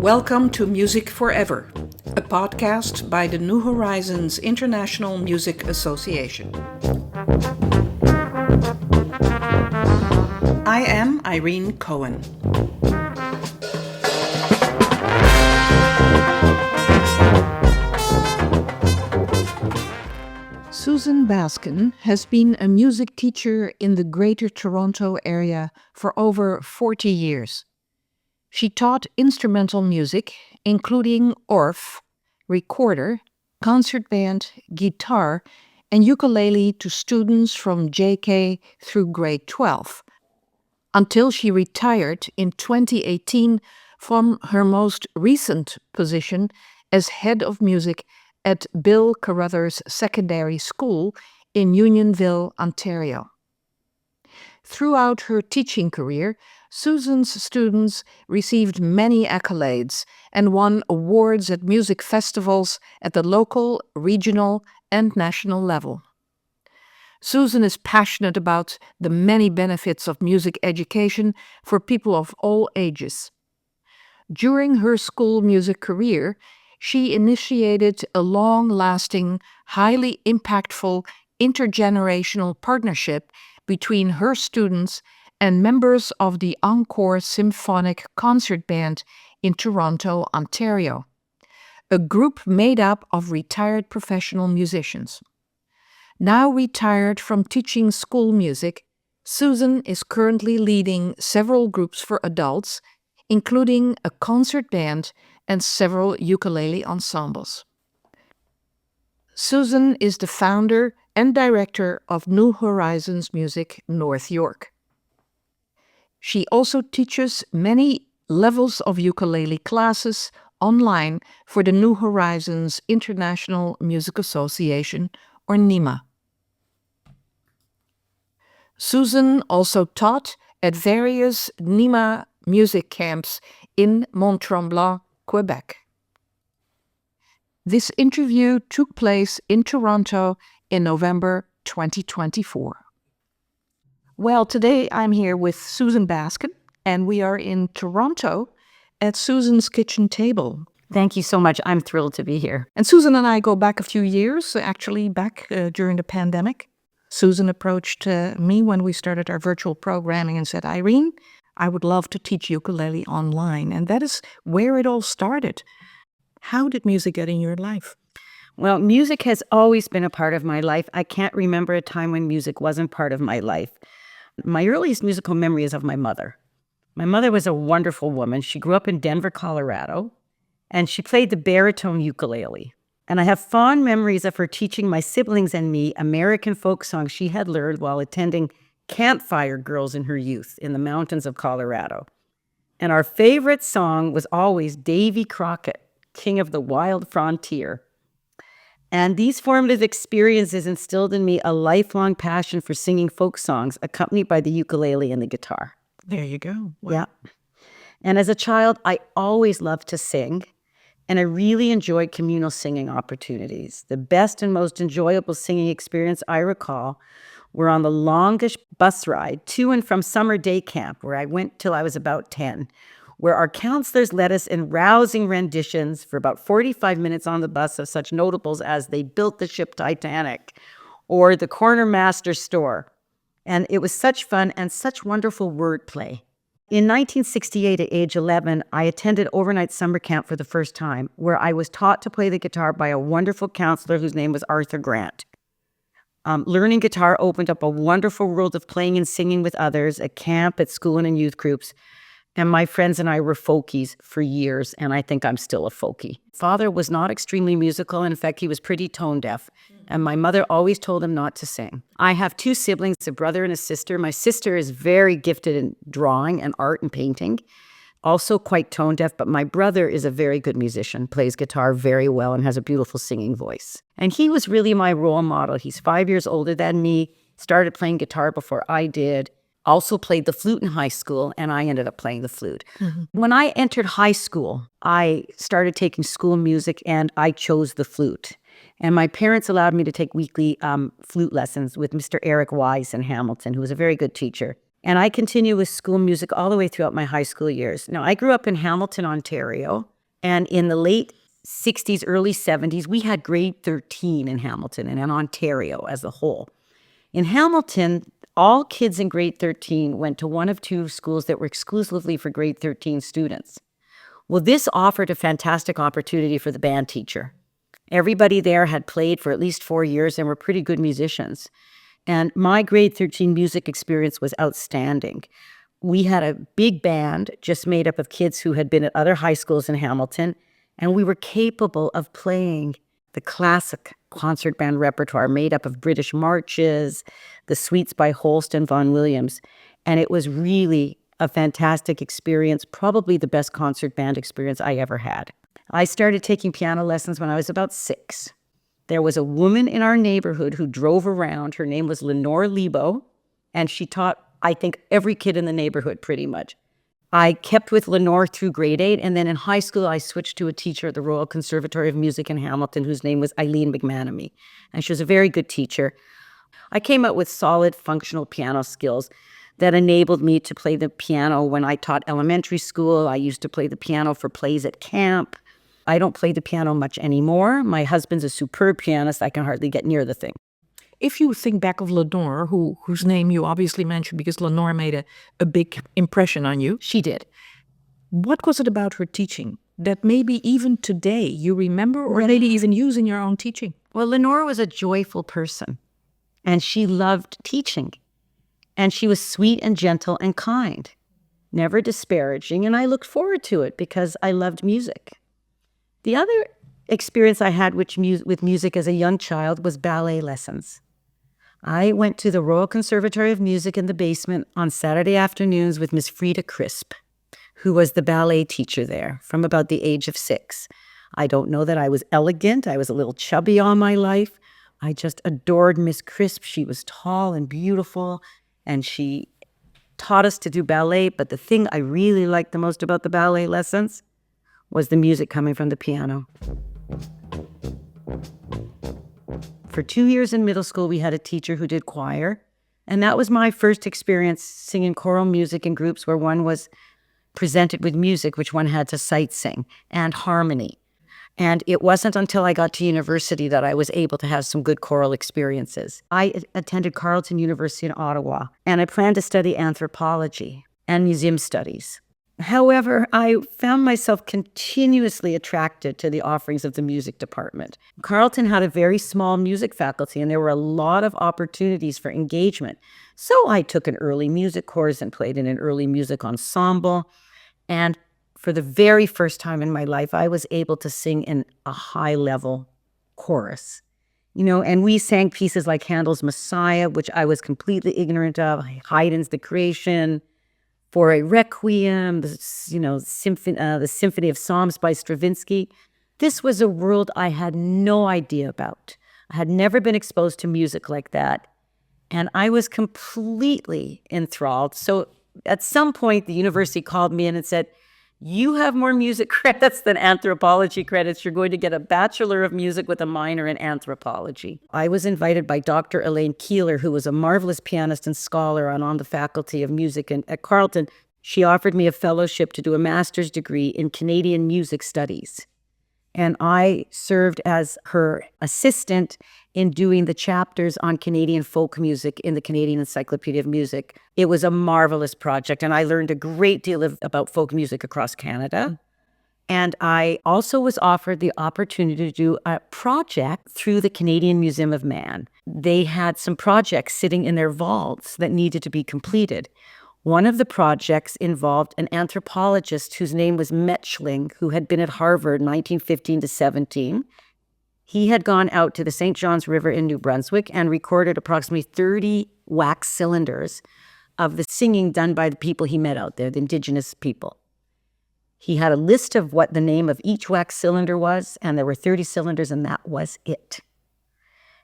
Welcome to Music Forever, a podcast by the New Horizons International Music Association. I am Irene Cohen. Susan Baskin has been a music teacher in the Greater Toronto area for over 40 years. She taught instrumental music, including ORFF, recorder, concert band, guitar, and ukulele to students from JK through grade 12, until she retired in 2018 from her most recent position as head of music at Bill Crothers Secondary School in Unionville, Ontario. Throughout her teaching career, Susan's students received many accolades and won awards at music festivals at the local, regional, and national level. Susan is passionate about the many benefits of music education for people of all ages. During her school music career, she initiated a long-lasting, highly impactful intergenerational partnership between her students and members of the Encore Symphonic Concert Band in Toronto, Ontario, a group made up of retired professional musicians. Now retired from teaching school music, Susan is currently leading several groups for adults, including a concert band and several ukulele ensembles. Susan is the founder and director of New Horizons Music North York. She also teaches many levels of ukulele classes online for the New Horizons International Music Association, or NIMA. Susan also taught at various NIMA music camps in Mont-Tremblant, Quebec. This interview took place in Toronto in November 2024. Well, today I'm here with Susan Baskin, and we are in Toronto at Susan's kitchen table. Thank you so much. I'm thrilled to be here. And Susan and I go back a few years, actually back during the pandemic. Susan approached me when we started our virtual programming and said, Irene, I would love to teach ukulele online. And that is where it all started. How did music get in your life? Well, music has always been a part of my life. I can't remember a time when music wasn't part of my life. My earliest musical memory is of my mother. My mother was a wonderful woman. She grew up in Denver, Colorado, and she played the baritone ukulele. And I have fond memories of her teaching my siblings and me American folk songs she had learned while attending campfire girls in her youth in the mountains of Colorado. And our favorite song was always Davy Crockett, King of the Wild Frontier. And these formative experiences instilled in me a lifelong passion for singing folk songs accompanied by the ukulele and the guitar. There you go. Wow. Yeah. And as a child, I always loved to sing, and I really enjoyed communal singing opportunities. The best and most enjoyable singing experience I recall were on the longest bus ride to and from summer day camp, where I went till I was about 10, where our counselors led us in rousing renditions for about 45 minutes on the bus of such notables as They Built the Ship Titanic or The Corner Master Store. And it was such fun and such wonderful wordplay. In 1968, at age 11, I attended overnight summer camp for the first time, where I was taught to play the guitar by a wonderful counselor whose name was Arthur Grant. Learning guitar opened up a wonderful world of playing and singing with others at camp, at school, and in youth groups. And my friends and I were folkies for years, and I think I'm still a folkie. Father was not extremely musical. In fact, he was pretty tone deaf, and my mother always told him not to sing. I have two siblings, a brother and a sister. My sister is very gifted in drawing and art and painting, also quite tone deaf, but my brother is a very good musician, plays guitar very well, and has a beautiful singing voice. And he was really my role model. He's 5 years older than me, started playing guitar before I did, also played the flute in high school, and I ended up playing the flute. Mm-hmm. When I entered high school, I started taking school music, and I chose the flute. And my parents allowed me to take weekly flute lessons with Mr. Eric Wise in Hamilton, who was a very good teacher. And I continued with school music all the way throughout my high school years. Now, I grew up in Hamilton, Ontario, And in the late 60s, early 70s, we had grade 13 in Hamilton and in Ontario as a whole. In Hamilton, all kids in grade 13 went to one of two schools that were exclusively for grade 13 students. Well, this offered a fantastic opportunity for the band teacher. Everybody there had played for at least 4 years and were pretty good musicians. And my grade 13 music experience was outstanding. We had a big band just made up of kids who had been at other high schools in Hamilton, and we were capable of playing the classic concert band repertoire made up of British marches, the suites by Holst and Vaughan Williams. And it was really a fantastic experience, probably the best concert band experience I ever had. I started taking piano lessons when I was about 6. There was a woman in our neighborhood who drove around. Her name was Lenore Lebo, and she taught, I think, every kid in the neighborhood pretty much. I kept with Lenore through grade 8, and then in high school, I switched to a teacher at the Royal Conservatory of Music in Hamilton, whose name was Eileen McManamy, and she was a very good teacher. I came out with solid functional piano skills that enabled me to play the piano when I taught elementary school. I used to play the piano for plays at camp. I don't play the piano much anymore. My husband's a superb pianist. I can hardly get near the thing. If you think back of Lenore, whose name you obviously mentioned because Lenore made a big impression on you. She did. What was it about her teaching that maybe even today you remember or maybe even use in your own teaching? Well, Lenore was a joyful person, and she loved teaching. And she was sweet and gentle and kind, never disparaging, and I looked forward to it because I loved music. The other experience I had with music as a young child was ballet lessons. I went to the Royal Conservatory of Music in the basement on Saturday afternoons with Miss Frida Crisp, who was the ballet teacher there from about the age of 6. I don't know that I was elegant. I was a little chubby all my life. I just adored Miss Crisp. She was tall and beautiful, and she taught us to do ballet. But the thing I really liked the most about the ballet lessons was the music coming from the piano. For 2 years in middle school, we had a teacher who did choir, and that was my first experience singing choral music in groups where one was presented with music, which one had to sight sing, and harmony. And it wasn't until I got to university that I was able to have some good choral experiences. I attended Carleton University in Ottawa, and I planned to study anthropology and museum studies. However, I found myself continuously attracted to the offerings of the music department. Carleton had a very small music faculty, and there were a lot of opportunities for engagement. So I took an early music course and played in an early music ensemble. And for the very first time in my life, I was able to sing in a high-level chorus. And we sang pieces like Handel's Messiah, which I was completely ignorant of, Haydn's The Creation, for a Requiem, the Symphony of Psalms by Stravinsky. This was a world I had no idea about. I had never been exposed to music like that, and I was completely enthralled. So at some point, the university called me in and said, "You have more music credits than anthropology credits. You're going to get a Bachelor of Music with a minor in anthropology." I was invited by Dr. Elaine Keeler, who was a marvelous pianist and scholar on the faculty of music at Carleton. She offered me a fellowship to do a master's degree in Canadian music studies. And I served as her assistant in doing the chapters on Canadian folk music in the Canadian Encyclopedia of Music. It was a marvelous project, and I learned a great deal about folk music across Canada. And I also was offered the opportunity to do a project through the Canadian Museum of Man. They had some projects sitting in their vaults that needed to be completed. One of the projects involved an anthropologist whose name was Metschling, who had been at Harvard 1915 to 17. He had gone out to the St. John's River in New Brunswick and recorded approximately 30 wax cylinders of the singing done by the people he met out there, the Indigenous people. He had a list of what the name of each wax cylinder was, and there were 30 cylinders, and that was it.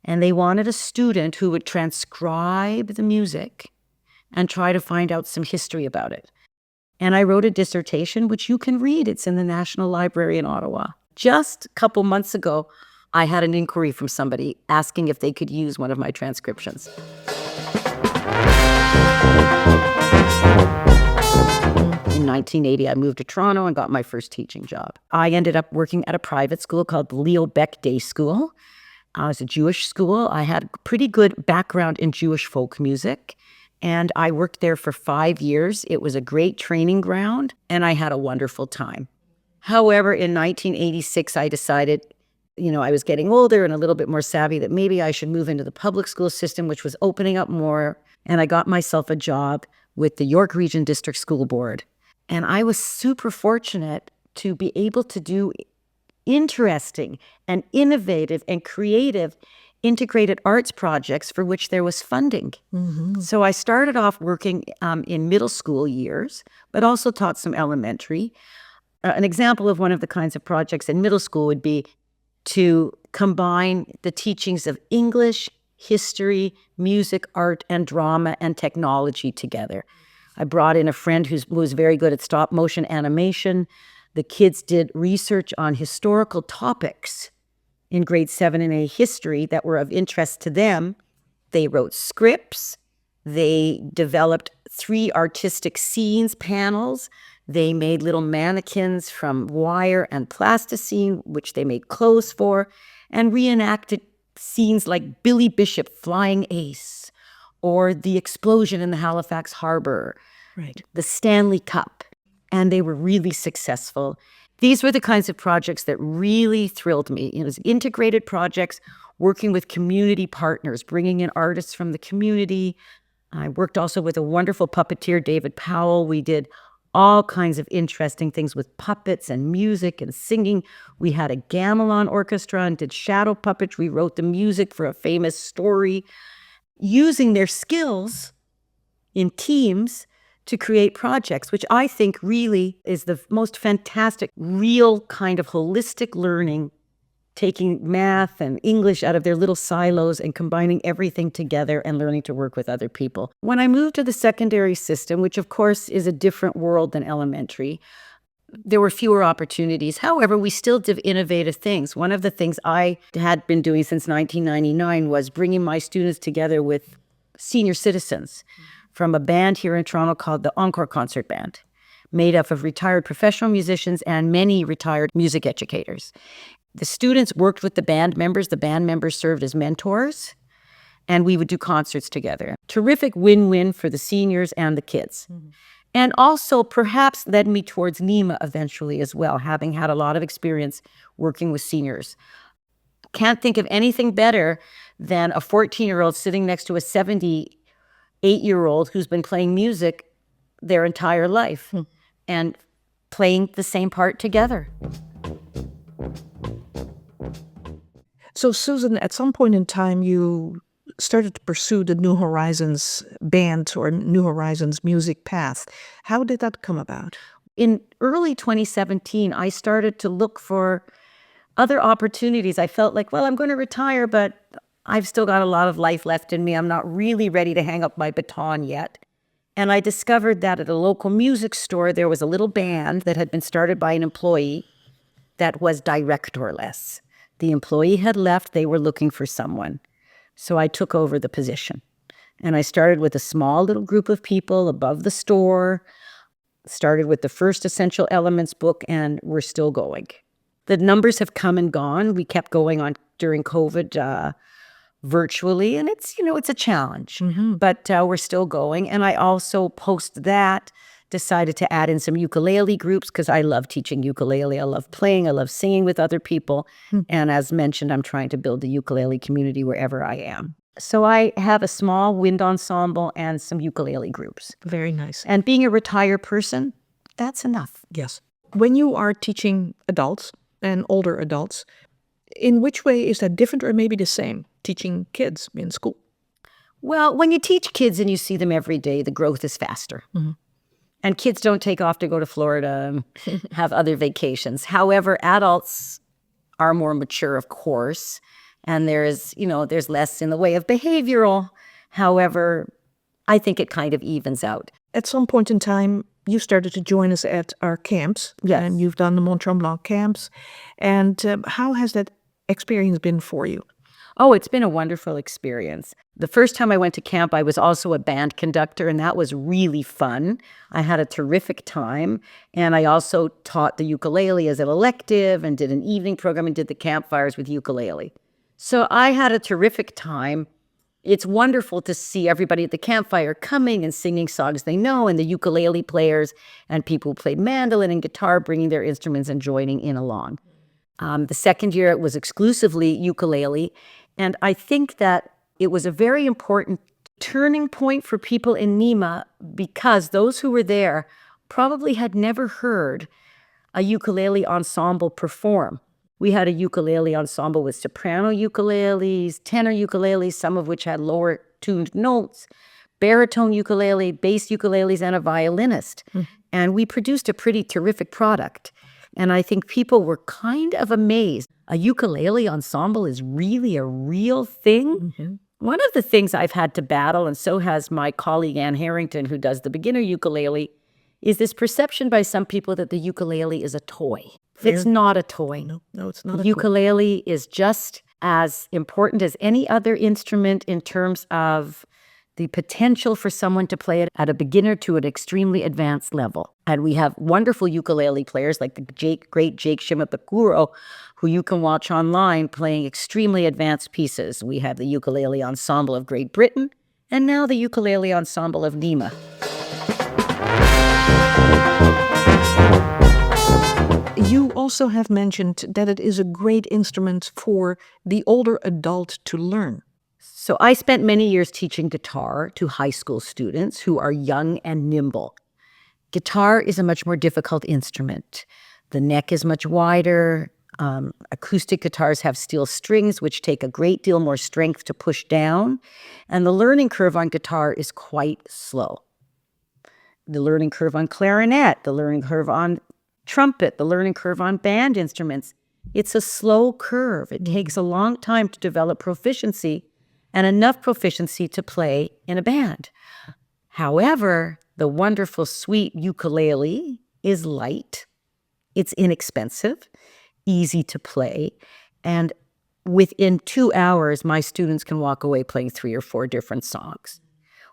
And they wanted a student who would transcribe the music and try to find out some history about it. And I wrote a dissertation, which you can read. It's in the National Library in Ottawa. Just a couple months ago, I had an inquiry from somebody asking if they could use one of my transcriptions. In 1980, I moved to Toronto and got my first teaching job. I ended up working at a private school called the Leo Beck Day School. It was a Jewish school. I had a pretty good background in Jewish folk music, and I worked there for 5 years. It was a great training ground, and I had a wonderful time. However, in 1986, I decided, I was getting older and a little bit more savvy, that maybe I should move into the public school system, which was opening up more. And I got myself a job with the York Region District School Board. And I was super fortunate to be able to do interesting and innovative and creative integrated arts projects for which there was funding. So I started off working in middle school years, but also taught some elementary. An example of one of the kinds of projects in middle school would be to combine the teachings of English, history, music, art, and drama, and technology together. I brought in a friend who was very good at stop motion animation. The kids did research on historical topics in grade 7 and 8 history that were of interest to them. They wrote scripts. They developed 3 artistic scenes panels. They made little mannequins from wire and plasticine, which they made clothes for, and reenacted scenes like Billy Bishop flying ace, or the explosion in the Halifax Harbor, Right. the Stanley Cup. And they were really successful. These were the kinds of projects that really thrilled me. It was integrated projects, working with community partners, bringing in artists from the community. I worked also with a wonderful puppeteer, David Powell. We did all kinds of interesting things with puppets and music and singing. We had a gamelan orchestra and did shadow puppets. We wrote the music for a famous story, using their skills in teams to create projects, which I think really is the most fantastic, real kind of holistic learning, taking math and English out of their little silos and combining everything together and learning to work with other people. When I moved to the secondary system, which of course is a different world than elementary, there were fewer opportunities. However, we still did innovative things. One of the things I had been doing since 1999 was bringing my students together with senior citizens from a band here in Toronto called the Encore Concert Band, made up of retired professional musicians and many retired music educators. The students worked with the band members. The band members served as mentors, and we would do concerts together. Terrific win-win for the seniors and the kids. And also perhaps led me towards NEMA eventually as well, having had a lot of experience working with seniors. Can't think of anything better than a 14-year-old sitting next to a 78-year-old who's been playing music their entire life and playing the same part together. So, Susan, at some point in time, you started to pursue the New Horizons band or New Horizons music path. How did that come about? In early 2017, I started to look for other opportunities. I felt like, well, I'm going to retire, but I've still got a lot of life left in me. I'm not really ready to hang up my baton yet. And I discovered that at a local music store, there was a little band that had been started by an employee that was directorless. The employee had left. They were looking for someone. So I took over the position. And I started with a small little group of people above the store, started with the first Essential Elements book, and we're still going. The numbers have come and gone. We kept going on during COVID virtually, and it's a challenge, but we're still going. And I also, post that, decided to add in some ukulele groups because I love teaching ukulele. I love playing. I love singing with other people. And as mentioned, I'm trying to build a ukulele community wherever I am. So I have a small wind ensemble and some ukulele groups. Very nice. And being a retired person, that's enough. Yes. When you are teaching adults and older adults, in which way is that different or maybe the same, teaching kids in school? Well, when you teach kids and you see them every day, the growth is faster. And kids don't take off to go to Florida and have other vacations. However, adults are more mature, of course, and there's less in the way of behavioral. However, I think it kind of evens out. At some point in time, you started to join us at our camps. Yes. And you've done the Mont Tremblant camps. And how has that experience been for you? Oh, it's been a wonderful experience. The first time I went to camp, I was also a band conductor, and that was really fun. I had a terrific time. And I also taught the ukulele as an elective and did an evening program and did the campfires with ukulele. So I had a terrific time. It's wonderful to see everybody at the campfire coming and singing songs they know, and the ukulele players and people who played mandolin and guitar bringing their instruments and joining in along. The second year, it was exclusively ukulele. And I think that it was a very important turning point for people in NEMA because those who were there probably had never heard a ukulele ensemble perform. We had a ukulele ensemble with soprano ukuleles, tenor ukuleles, some of which had lower tuned notes, baritone ukulele, bass ukuleles, and a violinist. And we produced a pretty terrific product. And I think people were kind of amazed. A ukulele ensemble is really a real thing. One of the things I've had to battle, and so has my colleague Ann Harrington, who does the beginner ukulele, is this perception by some people that the ukulele is a toy. It's not a toy. No, it's not The a ukulele is just as important as any other instrument in terms of the potential for someone to play it at a beginner to an extremely advanced level. And we have wonderful ukulele players like the great Jake Shimabukuro, who you can watch online playing extremely advanced pieces. We have the Ukulele Ensemble of Great Britain, and now the Ukulele Ensemble of NEMA. You also have mentioned that it is a great instrument for the older adult to learn. So I spent many years teaching guitar to high school students who are young and nimble. Guitar is a much more difficult instrument. The neck is much wider. Acoustic guitars have steel strings, which take a great deal more strength to push down. And the learning curve on guitar is quite slow. The learning curve on clarinet, the learning curve on trumpet, the learning curve on band instruments, it's a slow curve. It takes a long time to develop proficiency and enough proficiency to play in a band. However, the wonderful, sweet ukulele is light, it's inexpensive, easy to play, and within 2 hours, my students can walk away playing 3 or 4 different songs.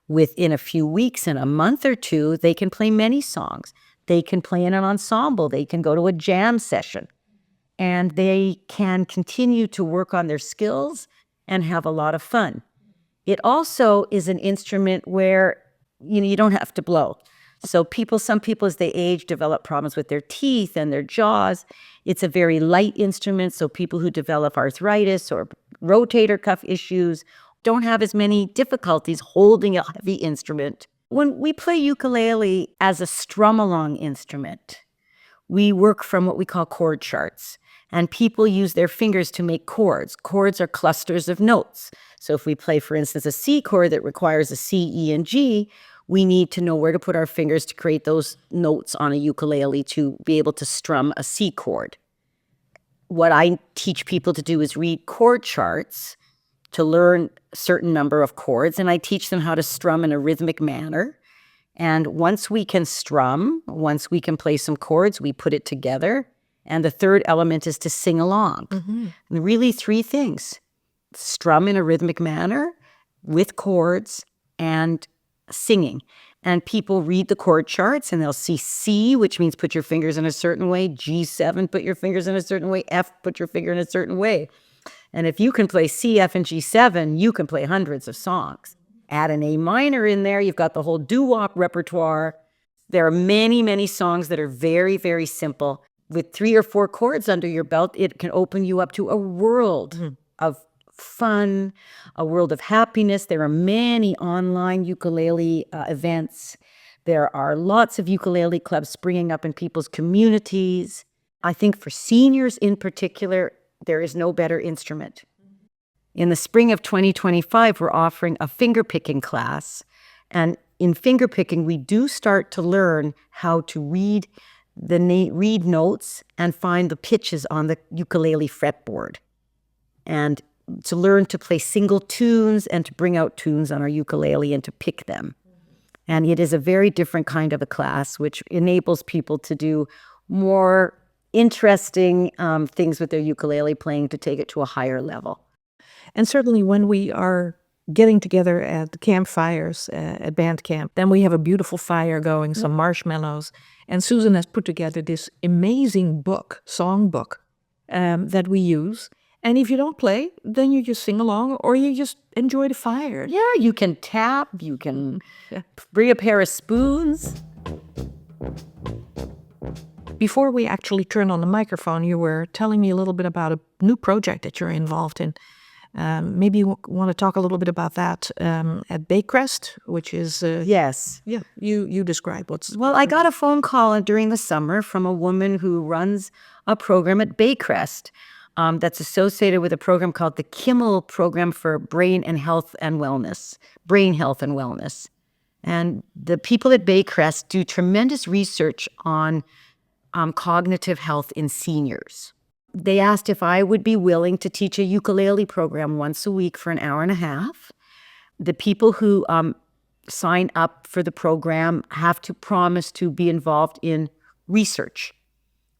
Within a few weeks, in a month or two, they can play many songs. They can play in an ensemble. They can go to a jam session. And they can continue to work on their skills and have a lot of fun. It also is an instrument where you don't have to blow. So some people as they age develop problems with their teeth and their jaws. It's a very light instrument, so people who develop arthritis or rotator cuff issues don't have as many difficulties holding a heavy instrument. When we play ukulele as a strum-along instrument, we work from what we call chord charts. And people use their fingers to make chords. Chords are clusters of notes. So if we play, for instance, a C chord that requires a C, E, and G, we need to know where to put our fingers to create those notes on a ukulele to be able to strum a C chord. What I teach people to do is read chord charts to learn a certain number of chords, and I teach them how to strum in a rhythmic manner. And once we can strum, once we can play some chords, we put it together. And the third element is to sing along. And really 3 things: strum in a rhythmic manner with chords and singing. And people read the chord charts and they'll see C, which means put your fingers in a certain way, G7, put your fingers in a certain way, F, put your finger in a certain way. And if you can play C, F, and G7, you can play hundreds of songs. Add an A minor in there, you've got the whole doo-wop repertoire. There are many, many songs that are very, very simple. With 3 or 4 chords under your belt, it can open you up to a world of fun, a world of happiness. There are many online ukulele events. There are lots of ukulele clubs springing up in people's communities. I think for seniors in particular, there is no better instrument. In the spring of 2025, we're offering a finger-picking class. And in finger-picking, we do start to learn how to read notes and find the pitches on the ukulele fretboard, and to learn to play single tunes and to bring out tunes on our ukulele and to pick them. And it is a very different kind of a class, which enables people to do more interesting things with their ukulele playing to take it to a higher level. And certainly when we are getting together at the campfires at band camp, then we have a beautiful fire going, some marshmallows. And Susan has put together this amazing book, songbook, that we use. And if you don't play, then you just sing along or you just enjoy the fire. Yeah, you can tap, you can bring a pair of spoons. Before we actually turn on the microphone, you were telling me a little bit about a new project that you're involved in. Maybe you want to talk a little bit about that at Baycrest, which is... Yes. Yeah, you describe what's... Well, I got a phone call during the summer from a woman who runs a program at Baycrest that's associated with a program called the Kimmel Program for Brain Health and Wellness. And the people at Baycrest do tremendous research on cognitive health in seniors. They asked if I would be willing to teach a ukulele program once a week for an hour and a half. The people who sign up for the program have to promise to be involved in research.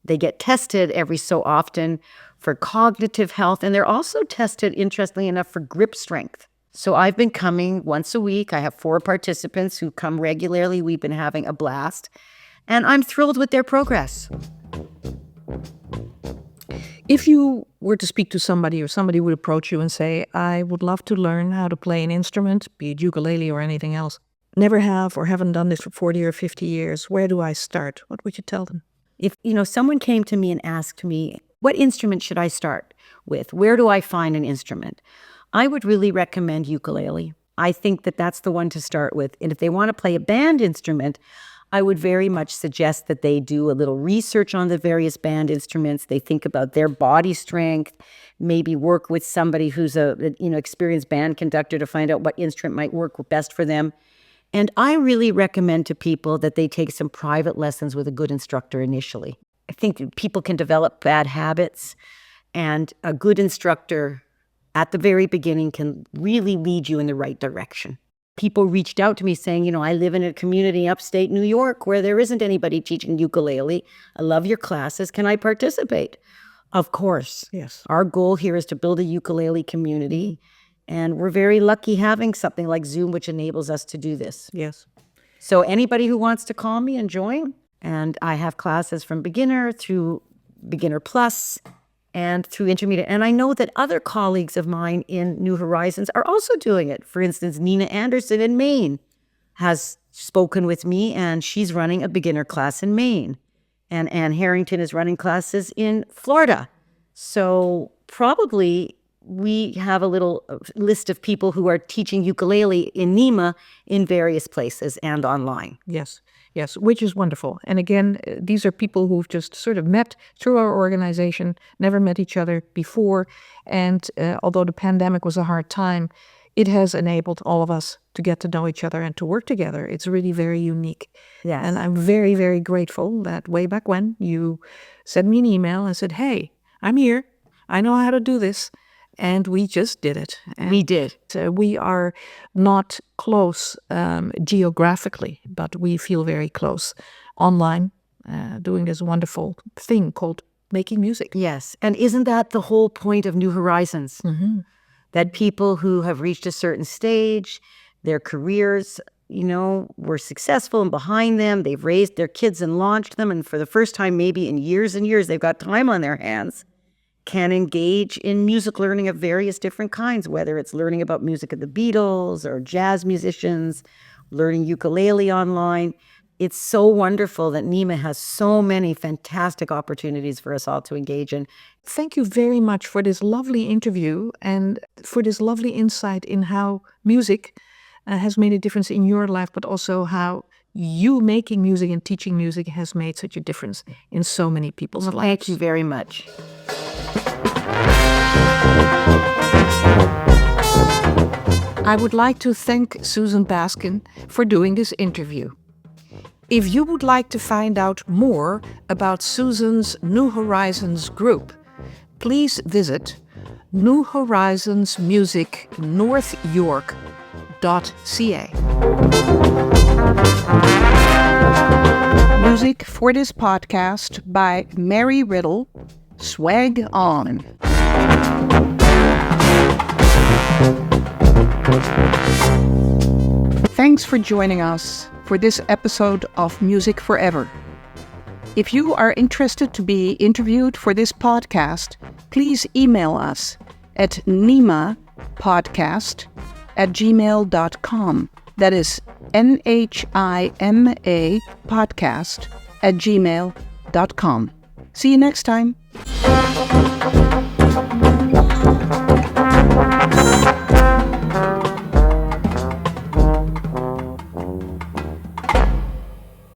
They get tested every so often for cognitive health, and they're also tested, interestingly enough, for grip strength. So I've been coming once a week. I have 4 participants who come regularly. We've been having a blast, and I'm thrilled with their progress. If you were to speak to somebody or somebody would approach you and say, I would love to learn how to play an instrument, be it ukulele or anything else, never have or haven't done this for 40 or 50 years, where do I start? What would you tell them? If someone came to me and asked me, what instrument should I start with? Where do I find an instrument? I would really recommend ukulele. I think that that's the one to start with. And if they want to play a band instrument, I would very much suggest that they do a little research on the various band instruments. They think about their body strength, maybe work with somebody who's a experienced band conductor to find out what instrument might work best for them. And I really recommend to people that they take some private lessons with a good instructor initially. I think people can develop bad habits, and a good instructor at the very beginning can really lead you in the right direction. People reached out to me saying, I live in a community upstate New York where there isn't anybody teaching ukulele. I love your classes. Can I participate? Of course. Yes. Our goal here is to build a ukulele community, and we're very lucky having something like Zoom, which enables us to do this. Yes. So anybody who wants to call me and join, and I have classes from beginner through beginner plus and through intermediate. And I know that other colleagues of mine in New Horizons are also doing it. For instance, Nina Anderson in Maine has spoken with me, and she's running a beginner class in Maine. And Ann Harrington is running classes in Florida. So probably we have a little list of people who are teaching ukulele in NEMA in various places and online. Yes. Yes, which is wonderful. And again, these are people who've just sort of met through our organization, never met each other before. And although the pandemic was a hard time, it has enabled all of us to get to know each other and to work together. It's really very unique. Yes. And I'm very, very grateful that way back when you sent me an email and said, hey, I'm here. I know how to do this. And we just did it. And we did. We are not close geographically, but we feel very close online, doing this wonderful thing called making music. Yes. And isn't that the whole point of New Horizons? Mm-hmm. That people who have reached a certain stage, their careers, were successful and behind them, they've raised their kids and launched them. And for the first time, maybe in years and years, they've got time on their hands, can engage in music learning of various different kinds, whether it's learning about music of the Beatles or jazz musicians, learning ukulele online. It's so wonderful that NEMA has so many fantastic opportunities for us all to engage in. Thank you very much for this lovely interview and for this lovely insight in how music has made a difference in your life, but also how you making music and teaching music has made such a difference in so many people's lives. Thank you very much. I would like to thank Susan Baskin for doing this interview. If you would like to find out more about Susan's New Horizons group, please visit newhorizonsmusicnorthyork.ca. Music for this podcast by Mary Riddle, Swag On. Thanks for joining us for this episode of Music Forever. If you are interested to be interviewed for this podcast, please email us at nimapodcast@gmail.com. That is NHIMA podcast@gmail.com. See you next time.